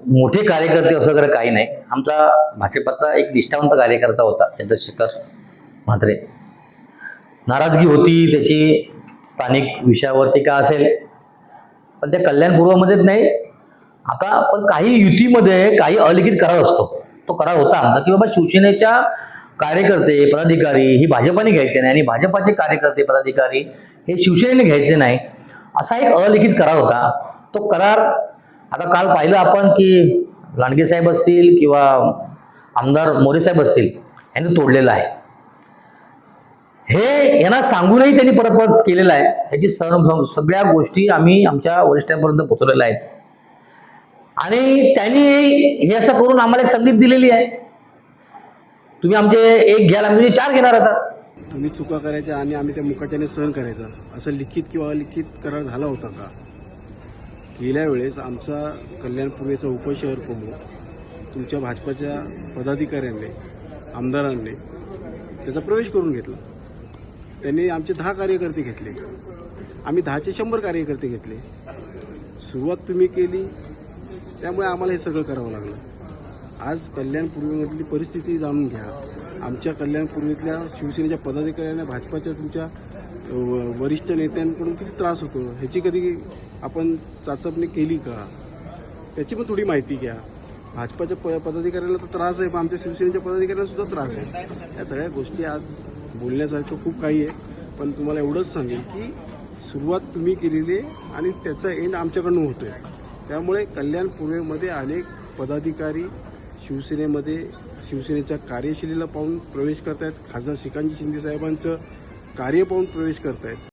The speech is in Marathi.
मोठे कार्यकर्ते असं वगैरे काही नाही. आमचा भाजपाचा एक निष्ठावंत कार्यकर्ता होता चंद्रशेखर म्हात्रे. नाराजगी होती त्याची स्थानिक विषयावरती का असेल, पण त्या कल्याण पूर्वमध्येच नाही. आता पण काही युतीमध्ये काही अलिखित करार असतो. तो करार होता आमचा की बाबा शिवसेनेच्या कार्यकर्ते पदाधिकारी ही भाजपाने घ्यायचे नाही आणि भाजपाचे कार्यकर्ते पदाधिकारी हे शिवसेनेने घ्यायचे नाही, असा एक अलिखित करार होता. तो करार आता काल पाहिलं आपण की लांडगे साहेब असतील किंवा आमदार मोरे साहेब असतील यांनी तोडलेलं आहे. हे यांना सांगूनही त्यांनी परत केलेलं आहे. याची सगळ्या गोष्टी आम्ही आमच्या वरिष्ठांपर्यंत पोहोचवलेल्या आहेत आणि त्यांनी हे असं करून आम्हाला एक संधी दिलेली आहे, तुम्ही आमचे एक घ्याल आम्ही तुमचे 4 घेणार. आता तुम्ही चुका करायच्या आणि आम्ही त्या मुकाट्याने सहन करायचं असं लिखित किंवा अलिखित करार झाला होता का? गेल्या वेळेस आमचा कल्याणपूर्वेचा उपशहर प्रमुख तुमच्या भाजपाच्या पदाधिकाऱ्यांनी आमदारांनी त्याचा प्रवेश करून घेतला. त्यांनी आमचे 10 कार्यकर्ते घेतले, आम्ही 10चे 100 कार्यकर्ते घेतले. सुरुवात तुम्ही केली त्यामुळे आम्हाला हे सगळं करावं लागलं. आज कल्याणपूर्वेमधली परिस्थिती जाणून घ्या. आमच्या कल्याणपूर्वेतल्या शिवसेनेच्या पदाधिकाऱ्यांना भाजपाच्या तुमच्या वरिष्ठ नेत्यांकडून किती त्रास होतो ह्याची कधी आपण चाचपणी केली का? त्याची पण थोडी माहिती घ्या. भाजपाच्या पदाधिकाऱ्यांना तर त्रास आहे, पण आमच्या शिवसेनेच्या पदाधिकाऱ्यांना सुद्धा त्रास आहे. या सगळ्या गोष्टी आज बोलण्यासारखं खूप काही आहे, पण तुम्हाला एवढंच सांगेल की सुरुवात तुम्ही केलेली आहे आणि त्याचा एंड आमच्याकडून होतो आहे. त्यामुळे कल्याण पूर्वेमध्ये अनेक पदाधिकारी शिवसेनेमध्ये शिवसेनेच्या कार्यशैलीला पाहून प्रवेश करत आहेत. खासदार श्रीकांतजी शिंदे साहेबांचं कार्य पाहून प्रवेश करत आहेत.